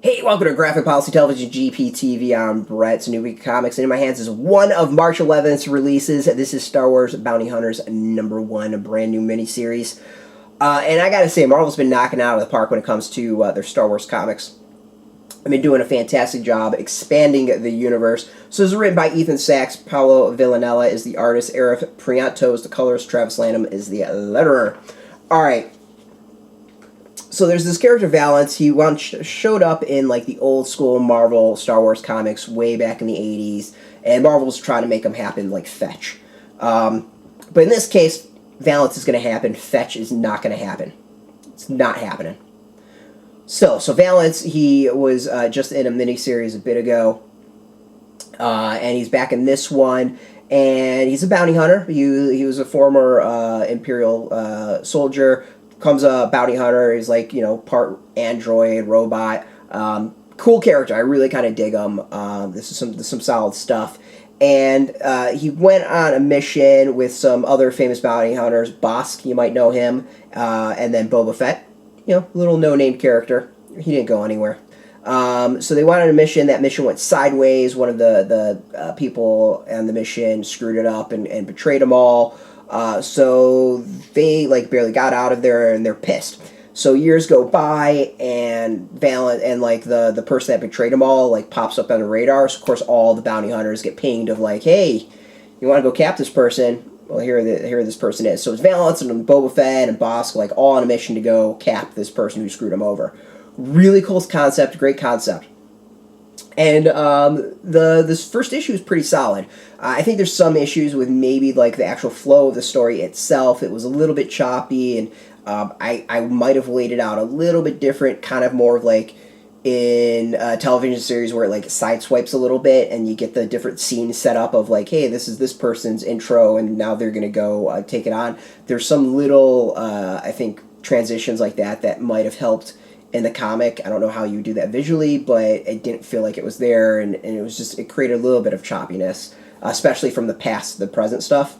Hey, welcome to Graphic Policy Television GPTV. I'm Brett. It's a new week of comics, and in my hands is one of March 11th's releases. This is Star Wars Bounty Hunters #1, a brand new miniseries. And I gotta say, Marvel's been knocking it out of the park when it comes to their Star Wars comics. I've been doing a fantastic job expanding the universe. So this is written by Ethan Sachs. Paolo Villanelli is the artist. Arif Prianto is the colorist. Travis Lanham is the letterer. Alright. So there's this character Valance. He once showed up in like the old school Marvel Star Wars comics way back in the 80s, and Marvel was trying to make them happen like Fetch. But in this case, Valance is going to happen. Fetch is not going to happen. It's not happening. So Valance, he was just in a miniseries a bit ago, and he's back in this one, and he's a bounty hunter. He was a former Imperial soldier. Comes a bounty hunter. He's like, you know, part android, robot. Cool character. I really kind of dig him. This is some solid stuff. And he went on a mission with some other famous bounty hunters. Bosk, you might know him. And then Boba Fett. You know, little no-name character. He didn't go anywhere. So they went on a mission. That mission went sideways. One of the people on the mission screwed it up and betrayed them all. So they like barely got out of there, and they're pissed. So years go by, and Valance and like the person that betrayed them all like pops up on the radar. So of course all the bounty hunters get pinged of like, hey, you want to go cap this person? Well, here this person is. So it's Valance and Boba Fett and Bosk like all on a mission to go cap this person who screwed him over. Really cool concept, great concept. And this first issue is pretty solid. I think there's some issues with maybe like the actual flow of the story itself. It was a little bit choppy, and I might have laid it out a little bit different, kind of more of like in a television series where it like sideswipes a little bit, and you get the different scenes set up of like, hey, this is this person's intro, and now they're going to go take it on. There's some little, I think, transitions like that might have helped in the comic. I don't know how you do that visually, but it didn't feel like it was there, and it was just, it created a little bit of choppiness, especially from the past to the present stuff.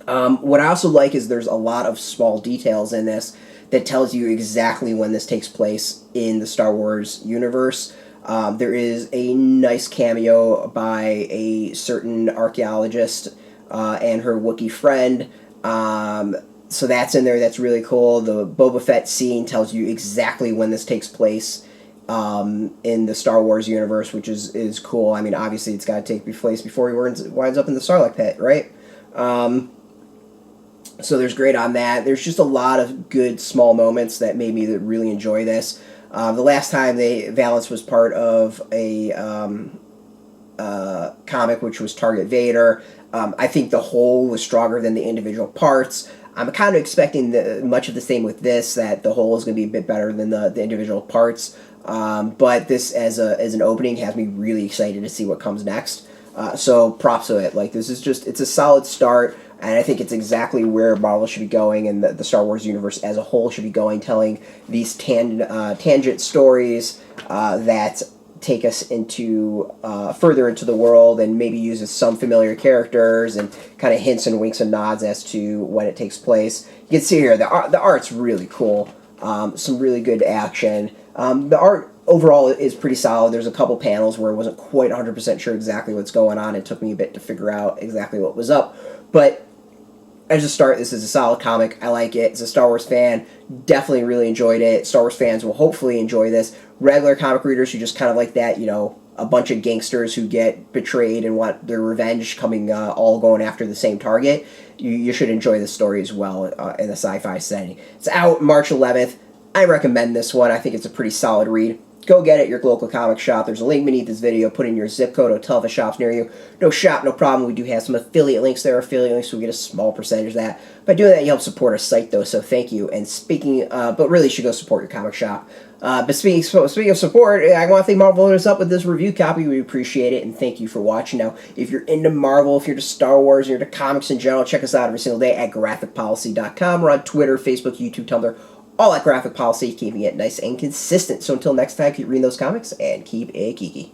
What I also like is there's a lot of small details in this that tells you exactly when this takes place in the Star Wars universe. There is a nice cameo by a certain archaeologist and her Wookiee friend. So that's in there. That's really cool. The Boba Fett scene tells you exactly when this takes place in the Star Wars universe, which is cool. I mean, obviously, it's got to take place before he winds up in the Sarlacc pit, right? So there's great on that. There's just a lot of good small moments that made me really enjoy this. The last time Valance was part of a comic, which was Target Vader, I think the whole was stronger than the individual parts. I'm kind of expecting much of the same with this, that the whole is going to be a bit better than the individual parts. But this, as an opening, has me really excited to see what comes next. So props to it. Like, this is just, it's a solid start, and I think it's exactly where Marvel should be going, and the Star Wars universe as a whole should be going, telling these tangent stories that take us into further into the world, and maybe uses some familiar characters and kind of hints and winks and nods as to when it takes place. You can see here the art's really cool. Some really good action. The art overall is pretty solid. There's a couple panels where I wasn't quite 100% sure exactly what's going on. It took me a bit to figure out exactly what was up, but as a start, this is a solid comic. I like it. As a Star Wars fan, definitely really enjoyed it. Star Wars fans will hopefully enjoy this. Regular comic readers who just kind of like that, you know, a bunch of gangsters who get betrayed and want their revenge coming, all going after the same target, you should enjoy this story as well in a sci-fi setting. It's out March 11th. I recommend this one. I think it's a pretty solid read. Go get it at your local comic shop. There's a link beneath this video. Put in your zip code or tell the shops near you. No shop, no problem. We do have some affiliate links there. Affiliate links, so we get a small percentage of that. By doing that, you help support our site, though, so thank you. And speaking, but really, you should go support your comic shop. But speaking of support, I want to thank Marvel holding us up with this review copy. We appreciate it, and thank you for watching. Now, if you're into Marvel, if you're into Star Wars, you're into comics in general, check us out every single day at graphicpolicy.com. We're on Twitter, Facebook, YouTube, Tumblr, all at Graphic Policy, keeping it nice and consistent. So until next time, keep reading those comics and keep it geeky.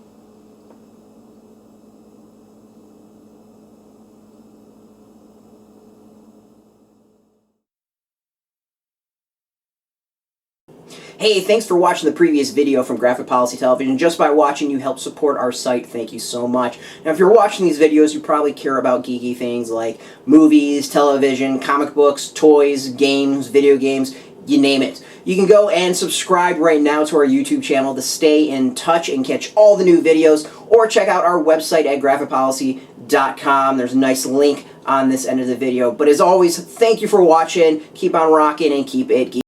Hey, thanks for watching the previous video from Graphic Policy Television. Just by watching, you help support our site. Thank you so much. Now, if you're watching these videos, you probably care about geeky things like movies, television, comic books, toys, games, video games, you name it. You can go and subscribe right now to our YouTube channel to stay in touch and catch all the new videos, or check out our website at graphicpolicy.com. There's a nice link on this end of the video. But as always, thank you for watching. Keep on rocking and keep it geeky.